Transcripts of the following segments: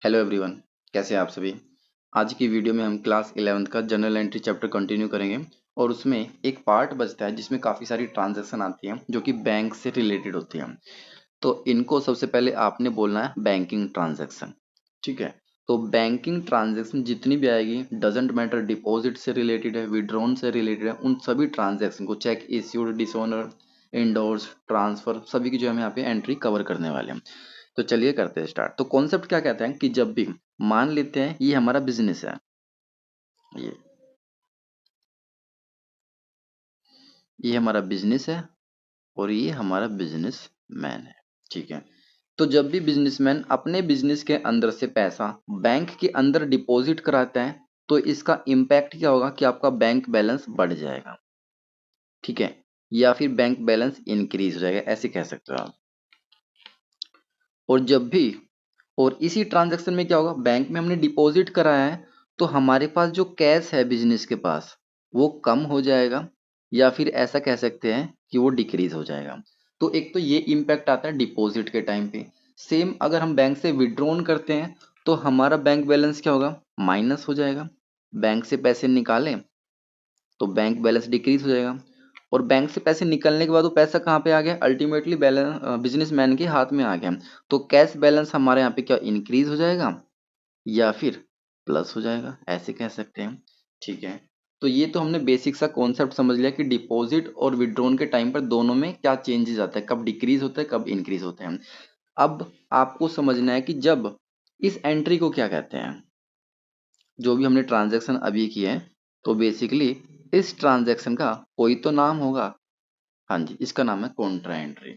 Hello everyone, कैसे हैं आप सभी। आज की वीडियो में हम क्लास 11th का जनरल एंट्री चैप्टर कंटिन्यू करेंगे और उसमें एक पार्ट बचता है जिसमें काफ़ी सारी ट्रांजैक्शन आती हैं जो कि बैंक से रिलेटेड होती हैं। तो इनको सबसे पहले आपने बोलना है बैंकिंग ट्रांजैक्शन। ठीक है, तो बैंकिंग ट्रांजैक्शन जितनी भी आएगी, डजेंट मैटर डिपॉजिट से रिलेटेड है, विड्रॉन से रिलेटेड है, उन सभी ट्रांजैक्शन को cheque issued, dishonour, endorse, transfer, सभी की जो हम यहाँ पे एंट्री कवर करने वाले हैं। तो चलिए करते हैं स्टार्ट। तो कॉन्सेप्ट क्या कहते हैं कि जब भी मान लेते हैं ये हमारा बिजनेस है, ये ये हमारा बिजनेस है और ये हमारा बिजनेस मैन है। ठीक है, तो जब भी बिजनेसमैन अपने बिजनेस के अंदर से पैसा बैंक के अंदर डिपॉजिट कराता है तो इसका इम्पैक्ट क्या होगा कि आपका बैंक बैलेंस बढ़ जाएगा। ठीक है, या फिर बैंक बैलेंस इंक्रीज हो जाएगा, ऐसे कह सकते हो आप। और जब भी और इसी ट्रांजैक्शन में क्या होगा, बैंक में हमने डिपॉजिट कराया है तो हमारे पास जो कैश है बिजनेस के पास वो कम हो जाएगा, या फिर ऐसा कह सकते हैं कि वो डिक्रीज हो जाएगा। तो एक तो ये इम्पैक्ट आता है डिपॉजिट के टाइम पे। सेम अगर हम बैंक से विड्रॉन करते हैं तो हमारा बैंक बैलेंस क्या होगा, माइनस हो जाएगा। बैंक से पैसे निकालें तो बैंक बैलेंस डिक्रीज हो जाएगा, और बैंक से पैसे निकलने के बाद वो पैसा कहाँ पे आ गया, अल्टीमेटली बैलेंस बिजनेसमैन के हाथ में आ गया। तो कैश बैलेंस हमारे यहाँ पे क्या इंक्रीज हो जाएगा या फिर प्लस हो जाएगा, ऐसे कह सकते हैं। ठीक है, तो ये तो हमने बेसिक सा कॉन्सेप्ट समझ लिया कि डिपॉजिट और विड्रॉन के टाइम पर दोनों में क्या चेंजेस आता है, कब डिक्रीज होता है कब इंक्रीज होते हैं। अब आपको समझना है कि जब इस एंट्री को क्या कहते हैं, जो भी हमने ट्रांजैक्शन अभी किए हैं, तो बेसिकली इस ट्रांजैक्शन का कोई तो नाम होगा। हाँ जी, इसका नाम है कॉन्ट्रा एंट्री।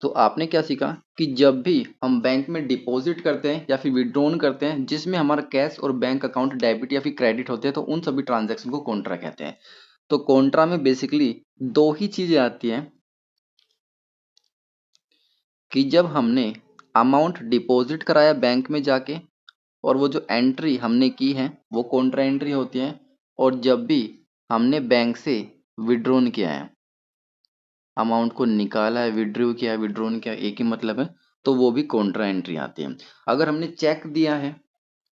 तो आपने क्या सीखा कि जब भी हम बैंक में डिपॉजिट करते हैं या फिर विड्रॉन करते हैं जिसमें हमारा कैश और बैंक अकाउंट डेबिट या फिर क्रेडिट होते हैं तो उन सभी ट्रांजैक्शन को कॉन्ट्रा कहते हैं। तो कॉन्ट्रा में बेसिकली दो ही चीजें आती हैं कि जब हमने अमाउंट डिपॉजिट कराया बैंक में जाके और वो जो एंट्री हमने की है वो कॉन्ट्रा एंट्री होती है, और जब भी हमने बैंक से विड्रॉन किया है, अमाउंट को निकाला है, विड्रॉ किया है, विड्रॉन किया है, एक ही मतलब है, तो वो भी कॉन्ट्रा एंट्री आती है। अगर हमने चेक दिया है,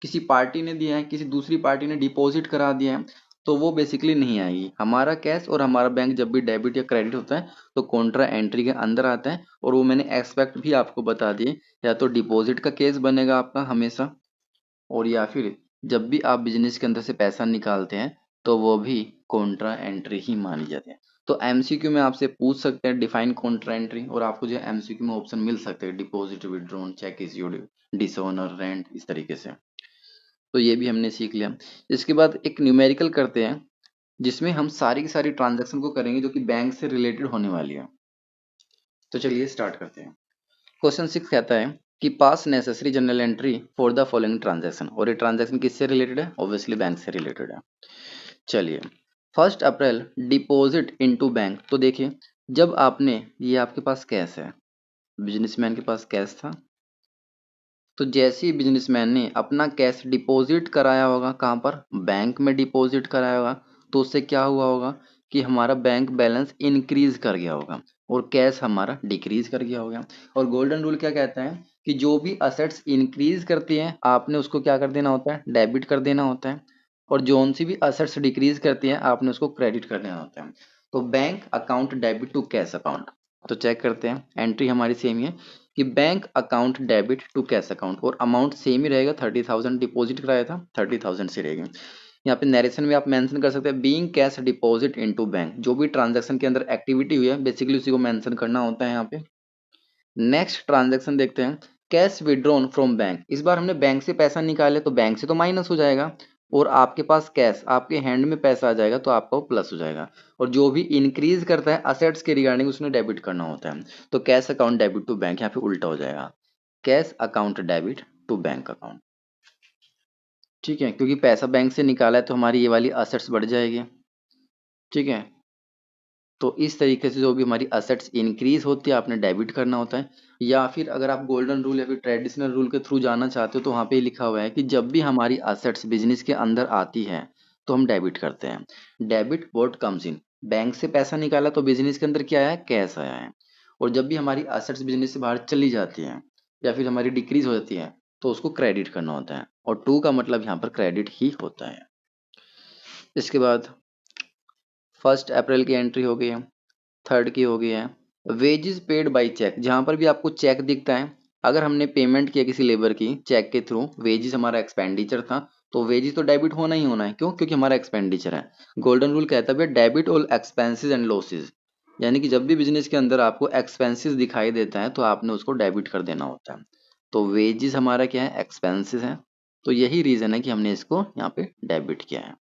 किसी पार्टी ने दिया है, किसी दूसरी पार्टी ने डिपॉजिट करा दिया है, तो वो बेसिकली नहीं आएगी। हमारा कैश और हमारा बैंक जब भी डेबिट या क्रेडिट होता है तो कॉन्ट्रा एंट्री के अंदर आता है, और वो मैंने एक्सपेक्ट भी आपको बता दिए, या तो डिपॉजिट का केस बनेगा आपका हमेशा, और या फिर जब भी आप बिजनेस के अंदर से पैसा निकालते हैं तो वो भी कॉन्ट्रा एंट्री ही मानी जाती है। तो एमसीक्यू में आपसे पूछ सकते हैं डिफाइन कॉन्ट्रा एंट्री, और आपको जो है एमसीक्यू में ऑप्शन मिल सकते हैं deposit, withdrawn, check issued, dishonour, rent, इस तरीके से। तो ये भी हमने सीख लिया। इसके बाद एक न्यूमेरिकल करते हैं जिसमें हम सारी की सारी ट्रांजैक्शन को करेंगे जो कि बैंक से रिलेटेड होने वाली है। तो चलिए स्टार्ट करते हैं। क्वेश्चन 6 कहता है कि पास necessary general entry for the following transaction, और ये ट्रांजैक्शन किससे रिलेटेड है, ऑब्वियसली बैंक से रिलेटेड है। चलिए, 1 अप्रैल डिपॉजिट इनटू बैंक। तो देखिए, जब आपने, ये आपके पास कैश है, बिजनेसमैन के पास कैश था, तो जैसे ही बिजनेसमैन ने अपना कैश डिपॉजिट कराया होगा, कहाँ पर, बैंक में डिपॉजिट कराया होगा, तो उससे क्या हुआ होगा कि हमारा बैंक बैलेंस इंक्रीज कर गया होगा और कैश हमारा डिक्रीज कर गया होगा। और गोल्डन रूल क्या कहता है कि जो भी असेट्स इंक्रीज करती हैं आपने उसको क्या कर देना होता है, डेबिट कर देना होता है, और जोन सी भी असेट्स डिक्रीज करती हैं आपने उसको क्रेडिट कर देना होता है। तो bank account debit to cash account. तो चेक करते हैं, एंट्री हमारी सेम ही है कि bank account debit to cash account, और अमाउंट सेम ही रहेगा, 30,000 डिपॉजिट कराया था, 30,000 से रहेगी। यहाँ पे नरेशन में आप मेंशन कर सकते हैं being cash deposit into bank, जो भी ट्रांजैक्शन के अंदर एक्टिविटी हुई है बेसिकली उसी को मेंशन करना होता है यहाँ पे। नेक्स्ट ट्रांजैक्शन देखते हैं, कैश विड्रॉन फ्रॉम बैंक। इस बार हमने बैंक से पैसा निकाले तो बैंक से तो माइनस हो जाएगा, और आपके पास कैश, आपके हैंड में पैसा आ जाएगा तो आपका वो प्लस हो जाएगा। और जो भी इंक्रीज करता है असेट्स के रिगार्डिंग उसने डेबिट करना होता है। तो cash account debit to bank, यहाँ पे उल्टा हो जाएगा, cash account debit to bank account. ठीक है, क्योंकि पैसा बैंक से निकाला है तो हमारी ये वाली असेट्स बढ़ जाएगी। ठीक है, तो इस तरीके से जो भी हमारी असेट्स इंक्रीज होती है आपने डेबिट करना होता है। या फिर अगर आप गोल्डन रूल या फिर ट्रेडिशनल रूल के थ्रू जाना चाहते हो तो वहाँ पे लिखा हुआ है कि जब भी हमारी असेट्स बिजनेस के अंदर आती है तो हम डेबिट करते हैं। Debit what comes in, bank से पैसा निकाला तो बिजनेस के अंदर क्या आया है, कैश आया है। और जब भी हमारी असेट्स बिजनेस से बाहर चली जाती हैं या फिर हमारी डिक्रीज हो जाती है तो उसको क्रेडिट करना होता है, और 2 का मतलब यहाँ पर क्रेडिट ही होता है। इसके बाद 1 अप्रैल की एंट्री हो गई है, 3 की हो गई है। वेजेस पेड बाय चेक, जहाँ पर भी आपको चेक दिखता है, अगर हमने पेमेंट किया किसी लेबर की चेक के थ्रू, वेजेस हमारा एक्सपेंडिचर था, तो वेजेस तो डेबिट होना ही होना है, क्यों? क्योंकि हमारा एक्सपेंडिचर है। गोल्डन रूल कहता है debit all expenses and losses, यानी कि जब भी बिजनेस के अंदर आपको एक्सपेंसेस दिखाई देता है तो आपने उसको डेबिट कर देना होता है। तो वेजेस हमारा क्या है? एक्सपेंसेस है, तो यही रीजन है कि हमने इसको यहाँ पे डेबिट किया है।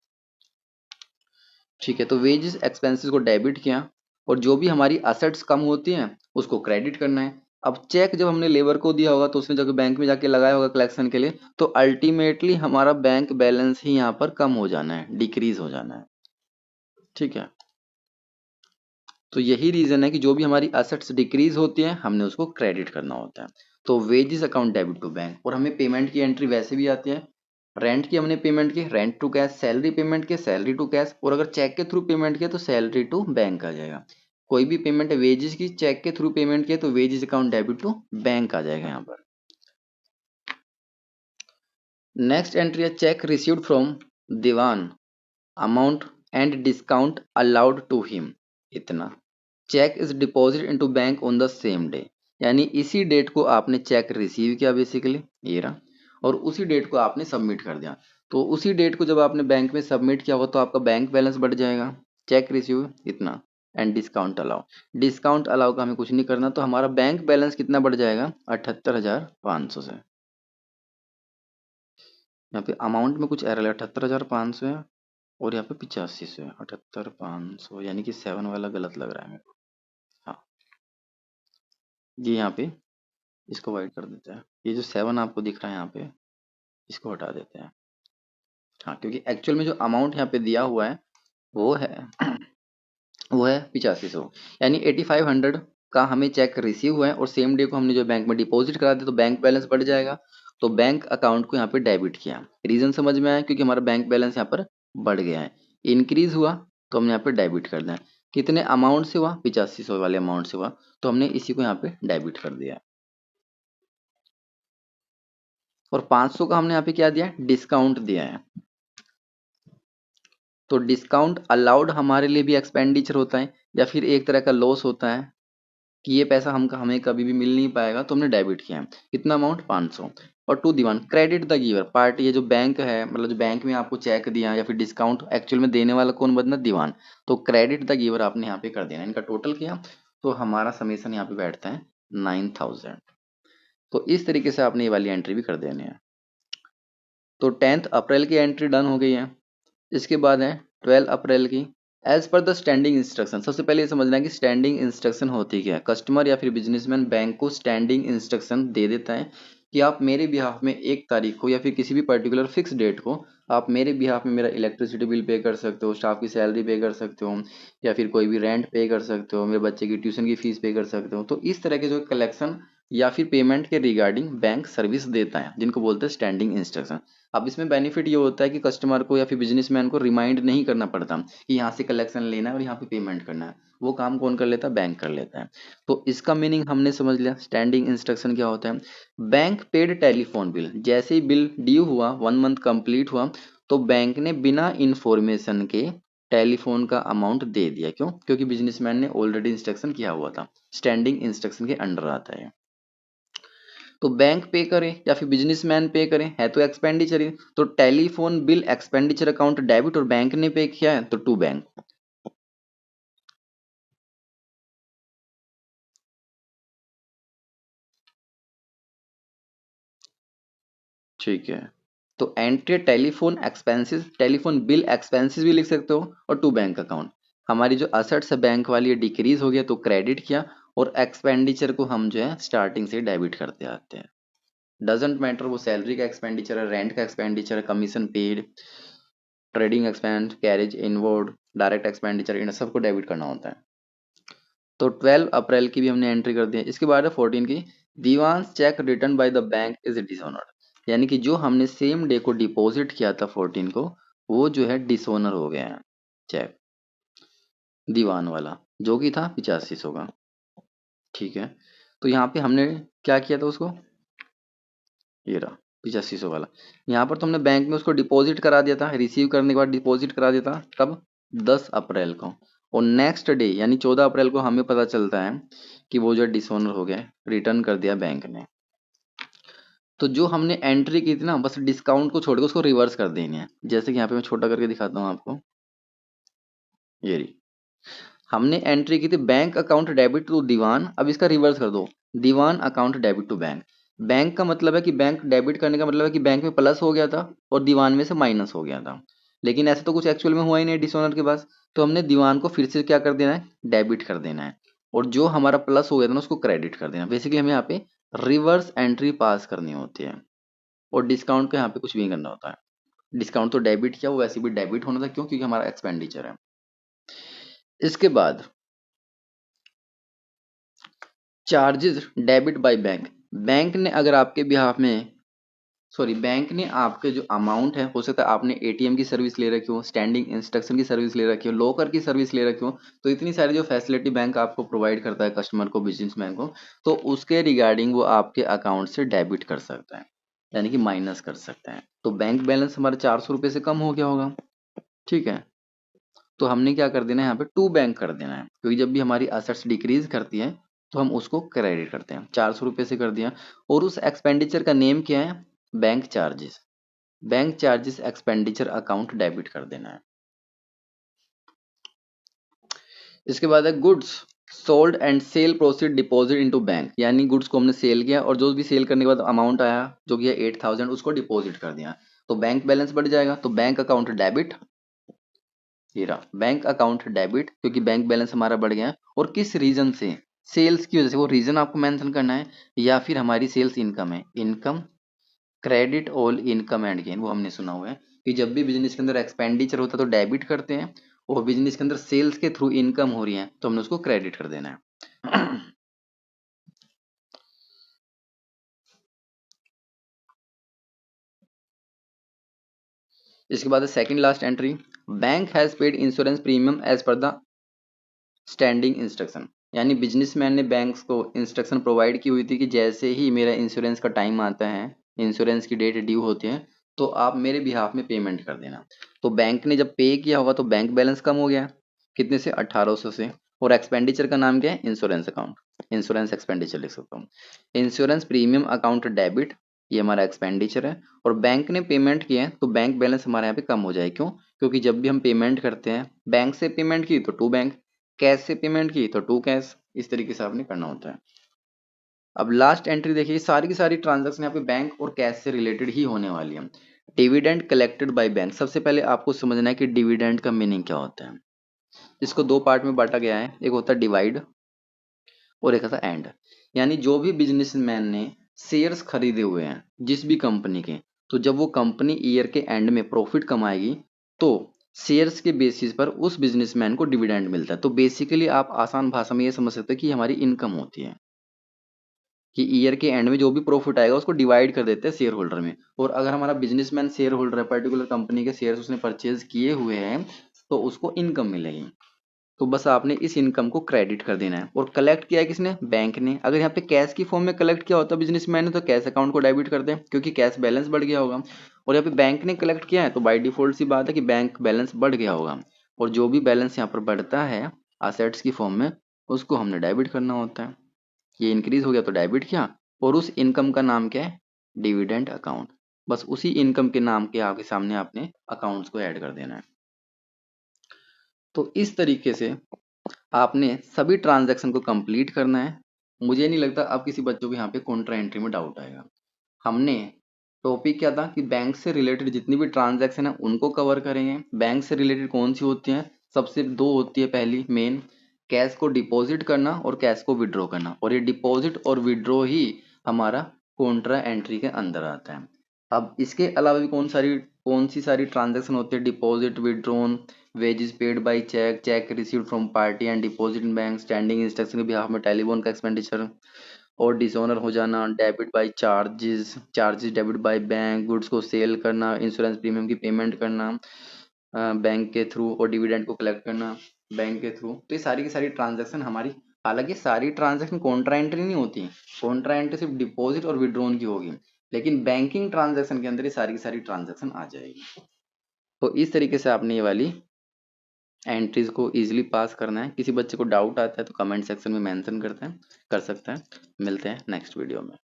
ठीक है, तो वेजेस एक्सपेंसेस को डेबिट किया, और जो भी हमारी असेट्स कम होती हैं उसको क्रेडिट करना है। अब चेक जब हमने लेबर को दिया होगा तो उसने जब बैंक में जाके लगाया होगा कलेक्शन के लिए, तो अल्टीमेटली हमारा बैंक बैलेंस ही यहाँ पर कम हो जाना है, डिक्रीज हो जाना है। ठीक है, तो यही रीजन है कि जो भी हमारी असेट्स डिक्रीज होती है हमने उसको क्रेडिट करना होता है। तो wages account debit to bank, और हमें पेमेंट की एंट्री वैसे भी आती है। रेंट की हमने पेमेंट की, rent to cash, salary payment की, सैलरी टू कैश, और अगर चेक के थ्रू पेमेंट किया तो सैलरी टू बैंक आ जाएगा। कोई भी पेमेंट वेजेस की चेक के थ्रू पेमेंट किया तो wages account debit to bank आ जाएगा यहाँ पर। नेक्स्ट एंट्री है cheque received from Dewan, amount and discount allowed to him इतना। Cheque is deposit into bank on the same day, यानी इसी डेट को आपने चेक रिसीव किया बेसिकली, ये रहा, और उसी डेट को आपने सबमिट कर दिया। तो उसी डेट को जब आपने बैंक में सबमिट किया हो तो आपका बैंक बैलेंस बढ़ जाएगा। चेक रिसीव इतना, and discount allow, discount allow का हमें कुछ नहीं करना, तो हमारा बैंक बैलेंस कितना बढ़ जाएगा? 78,500 से। यहाँ पे अमाउंट में कुछ एरर है, 78,500 है, और यहाँ पे 8500 है, 78,500 यानी कि 7 वाला गलत लग रहा है मेरे को। हाँ, ये यहाँ पे इसको वाइड कर देते हैं, ये जो 7 आपको दिख रहा है यहाँ पे इसको हटा देते हैं। हाँ, क्योंकि एक्चुअल में जो अमाउंट यहाँ पे दिया हुआ है वो है वो है 8500, यानी 8500 का हमें चेक रिसीव हुआ है, और सेम डे को हमने जो बैंक में डिपॉजिट करा दिया तो बैंक बैलेंस बढ़ जाएगा। तो बैंक अकाउंट को यहाँ पे डेबिट किया, रीजन समझ में आया? क्योंकि हमारा बैंक बैलेंस यहाँ पर बढ़ गया है, इंक्रीज हुआ तो हमने यहाँ पे डेबिट कर दिया। कितने अमाउंट से हुआ? 8500 वाले अमाउंट से हुआ, तो हमने इसी को यहाँ पे डेबिट कर दिया। और 500 का हमने यहाँ पे क्या दिया? डिस्काउंट दिया है। तो डिस्काउंट अलाउड हमारे लिए भी एक्सपेंडिचर होता है, या फिर एक तरह का लॉस होता है कि ये पैसा हमें कभी भी मिल नहीं पाएगा, तो हमने डेबिट किया है। कितना अमाउंट? 500। और to Diwan, credit the giver party, ये जो बैंक है, मतलब जो बैंक में आपको चेक दिया या फिर डिस्काउंट, एक्चुअल में देने वाला कौन बना? दीवान। तो क्रेडिट द गिवर आपने यहाँ पे कर देना, इनका टोटल किया तो हमारा समेसन यहाँ पे बैठता है 9000। तो इस तरीके से आपने ये वाली एंट्री भी कर देनी है। तो 10 अप्रैल की एंट्री डन हो गई है। इसके बाद है 12 अप्रैल की। As per the standing instruction, सबसे पहले ये समझना है कि स्टैंडिंग इंस्ट्रक्शन होती क्या है। कस्टमर या फिर बिजनेसमैन बैंक को स्टैंडिंग इंस्ट्रक्शन दे देता है कि आप मेरे बिहाफ में 1 तारीख को या फिर किसी भी पर्टिकुलर फिक्स डेट को आप मेरे बिहाफ में मेरा इलेक्ट्रिसिटी बिल पे कर सकते हो, स्टाफ की सैलरी पे कर सकते हो, या फिर कोई भी रेंट पे कर सकते हो, मेरे बच्चे की ट्यूशन की फीस पे कर सकते हो। तो इस तरह के जो कलेक्शन या फिर पेमेंट के रिगार्डिंग बैंक सर्विस देता है, जिनको बोलते हैं स्टैंडिंग इंस्ट्रक्शन। अब इसमें बेनिफिट ये होता है कि कस्टमर को या फिर बिजनेसमैन को रिमाइंड नहीं करना पड़ता कि यहाँ से कलेक्शन लेना है और यहाँ पे पेमेंट करना है, वो काम कौन कर लेता है? बैंक कर लेता है। तो इसका मीनिंग हमने समझ लिया। स्टैंडिंग इंस्ट्रक्शन क्या होता है? बैंक पेड टेलीफोन बिल, जैसे ही बिल ड्यू हुआ, 1 मंथ कंप्लीट हुआ, तो बैंक ने बिना इंफॉर्मेशन के टेलीफोन का अमाउंट दे दिया। क्यों? क्योंकि बिजनेसमैन ने ऑलरेडी इंस्ट्रक्शन किया हुआ था, स्टैंडिंग इंस्ट्रक्शन के अंडर आता है। तो बैंक पे करे या फिर बिजनेसमैन पे करे, है तो एक्सपेंडिचर ही। तो telephone bill expenditure account debit, और बैंक ने पे किया है तो टू बैंक। ठीक है, तो entry telephone expenses, telephone bill expenses भी लिख सकते हो, और टू बैंक अकाउंट। हमारी जो असेट्स है बैंक वाली है डिक्रीज हो गया तो क्रेडिट किया, और एक्सपेंडिचर को हम जो है स्टार्टिंग से डेबिट करते आते हैं। डजेंट मैटर वो सैलरी का एक्सपेंडिचर है, रेंट का एक्सपेंडिचर है, commission paid, trading expense, carriage inward, direct expenditure, इन सबको डेबिट करना होता है। तो 12 अप्रैल की भी हमने एंट्री कर दी है। इसके बाद है 14 की। Dewan's cheque return by the bank is dishonoured, यानी कि जो हमने सेम डे को डिपॉजिट किया था 14 को, वो जो है डिसऑनर हो गया है चेक, दीवान वाला, जो कि था 8500 का। ठीक है, तो यहाँ पे हमने क्या किया था उसको, ये रहा, 8500 वाला। यहाँ पर तो हमने बैंक में उसको डिपॉजिट करा दिया था, रिसीव करने के बाद डिपॉजिट करा दिया था, कब? 10 अप्रैल को। और नेक्स्ट डे यानी 14 अप्रैल को हमें पता चलता है कि वो जो डिसऑनर हो गया, रिटर्न कर दिया बैंक ने। तो जो हमने एंट्री की थी ना, बस डिस्काउंट को छोड़ के उसको रिवर्स कर देनी है। जैसे कि यहाँ पे मैं छोटा करके दिखाता हूँ आपको, ये रही, हमने एंट्री की थी bank account debit to Dewan, अब इसका रिवर्स कर दो, Dewan account debit to bank. Bank का मतलब है कि बैंक डेबिट करने का मतलब है कि बैंक में प्लस हो गया था और दीवान में से माइनस हो गया था, लेकिन ऐसा तो कुछ एक्चुअल में हुआ ही नहीं डिसऑनर के पास। तो हमने दीवान को फिर से क्या कर देना है, डेबिट कर देना है, और जो हमारा प्लस हो गया था ना उसको क्रेडिट कर देना। बेसिकली हमें यहाँ पे रिवर्स एंट्री पास करनी होती है, और डिस्काउंट का यहाँ पे कुछ भी नहीं करना होता है। डिस्काउंट तो डेबिट किया, वो वैसे भी डेबिट होना था, क्यों? क्योंकि हमारा एक्सपेंडिचर है। इसके बाद charges debit by bank. Bank ने अगर आपके बिहाफ में, सॉरी, बैंक ने आपके जो अमाउंट है, हो सकता है आपने एटीएम की सर्विस ले रखी हो, स्टैंडिंग इंस्ट्रक्शन की सर्विस ले रखी हो, लॉकर की सर्विस ले रखी हो, तो इतनी सारी जो फैसिलिटी बैंक आपको प्रोवाइड करता है कस्टमर को, बिजनेसमैन को, तो उसके रिगार्डिंग वो आपके अकाउंट से डेबिट कर सकता है, यानी कि माइनस कर सकता है। तो बैंक बैलेंस हमारे 400 रुपये से कम हो गया होगा, ठीक है। तो हमने क्या कर देना है, यहाँ पे टू बैंक कर देना है, क्योंकि जब भी हमारी असेट्स डिक्रीज करती है तो हम उसको क्रेडिट करते हैं। 400 रुपये से कर दिया, और उस एक्सपेंडिचर का नेम क्या है, bank charges. Bank charges expenditure account debit कर देना है। इसके बाद है goods sold and cell proceed deposit into bank, यानी गुड्स को हमने सेल किया और जो भी सेल करने के बाद अमाउंट आया जो कि है 8000, उसको डिपॉजिट कर दिया, तो बैंक बैलेंस बढ़ जाएगा। तो बैंक अकाउंट डेबिट, ये रहा बैंक अकाउंट डेबिट, क्योंकि बैंक बैलेंस हमारा बढ़ गया है। और किस रीजन से, सेल्स की वजह से, वो रीजन आपको मेंशन करना है, या फिर हमारी सेल्स इनकम है, income credit all income and gain, वो हमने सुना हुआ है कि जब भी बिजनेस के अंदर एक्सपेंडिचर होता है तो डेबिट करते हैं, और बिजनेस के अंदर सेल्स के थ्रू इनकम हो रही है तो हमने उसको क्रेडिट कर देना है। इसके बाद second last entry, bank has paid insurance premium as per the standing instruction, यानी बिजनेसमैन ने बैंक्स को इंस्ट्रक्शन प्रोवाइड की हुई थी कि जैसे ही मेरा इंश्योरेंस का टाइम आता है, इंश्योरेंस की डेट ड्यू होती है, तो आप मेरे बिहाफ में पेमेंट कर देना। तो बैंक ने जब पे किया होगा तो बैंक बैलेंस कम हो गया, कितने से, 1800 से। और एक्सपेंडिचर का नाम क्या है, इंश्योरेंस अकाउंट, इंश्योरेंस एक्सपेंडिचर लिख सकता हूँ। इंश्योरेंस प्रीमियम अकाउंट डेबिट, ये हमारा एक्सपेंडिचर है, और बैंक ने पेमेंट किया है तो बैंक बैलेंस हमारे यहाँ पे कम हो जाए, क्यों? क्योंकि जब भी हम पेमेंट करते हैं, बैंक से पेमेंट की तो टू बैंक, कैश से पेमेंट की तो टू कैश, इस तरीके से आपने करना होता है। अब लास्ट एंट्री देखिए, सारी की सारी ट्रांजैक्शन यहाँ पे बैंक और कैश से रिलेटेड ही होने वाली है। डिविडेंड कलेक्टेड बाय बैंक, सबसे पहले आपको समझना है कि डिविडेंड का मीनिंग क्या होता है। इसको दो पार्ट में बांटा गया है, एक होता है डिवाइड और एक होता है एंड। यानी जो भी बिजनेसमैन ने शेयर्स खरीदे हुए हैं जिस भी कंपनी के, तो जब वो कंपनी ईयर के एंड में प्रॉफिट कमाएगी तो शेयर्स के बेसिस पर उस बिजनेसमैन को डिविडेंड मिलता है। तो बेसिकली आप आसान भाषा में ये समझ सकते हो कि हमारी इनकम होती है, कि ईयर के एंड में जो भी प्रॉफिट आएगा उसको डिवाइड कर देते हैं शेयर होल्डर में। और अगर हमारा बिजनेसमैन शेयर होल्डर है, पर्टिकुलर कंपनी के शेयर्स उसने परचेज किए हुए हैं, तो उसको इनकम मिलेगी। तो बस आपने इस इनकम को क्रेडिट कर देना है। और कलेक्ट किया है किसने, बैंक ने। अगर यहाँ पे कैश की फॉर्म में कलेक्ट किया होता बिजनेसमैन ने तो कैश अकाउंट को डेबिट कर दें, क्योंकि कैश बैलेंस बढ़ गया होगा। और यहाँ पे बैंक ने कलेक्ट किया है तो बाय डिफॉल्ट सी बात है कि बैंक बैलेंस बढ़ गया होगा, और जो भी बैलेंस यहाँ पर बढ़ता है असेट्स की फॉर्म में, उसको हमने डेबिट करना होता है। ये इंक्रीज हो गया तो डेबिट किया, और उस इनकम का नाम क्या है, डिविडेंड अकाउंट। बस उसी इनकम के नाम के आपके सामने आपने अकाउंट्स को ऐड कर देना है। तो इस तरीके से आपने सभी ट्रांजैक्शन को कंप्लीट करना है। मुझे नहीं लगता अब किसी बच्चों को यहाँ पे कॉन्ट्रा एंट्री में डाउट आएगा। हमने टॉपिक क्या था कि बैंक से रिलेटेड जितनी भी ट्रांजैक्शन है उनको कवर करेंगे। बैंक से रिलेटेड कौन सी होती हैं, सबसे दो होती है, पहली मेन, कैश को डिपॉजिट करना और कैश को विड्रॉ करना, और ये डिपॉजिट और विड्रॉ ही हमारा कॉन्ट्रा एंट्री के अंदर आता है। अब इसके अलावा भी कौन सी सारी ट्रांजैक्शन होती है, deposit, withdrawn, wages paid by cheque, cheque received from party and deposit in bank, standing instruction के बिहाफ में टेलीफोन का एक्सपेंडिचर, और डिसऑनर हो जाना, debit by charges, charges debit by bank, goods को सेल करना, इंश्योरेंस प्रीमियम की payment करना बैंक के थ्रू, और डिविडेंड को कलेक्ट करना बैंक के थ्रू। तो ये सारी की सारी ट्रांजैक्शन हमारी, हालांकि सारी ट्रांजैक्शन कॉन्ट्रा एंट्री नहीं होती, कॉन्ट्रा एंट्री सिर्फ डिपॉजिट और विड्रॉन की होगी। लेकिन बैंकिंग ट्रांजैक्शन के अंदर ये सारी की सारी ट्रांजैक्शन आ जाएगी। तो इस तरीके से आपने ये वाली एंट्रीज को इजीली पास करना है। किसी बच्चे को डाउट आता है तो कमेंट सेक्शन में मेंशन कर सकते हैं। मिलते हैं नेक्स्ट वीडियो में।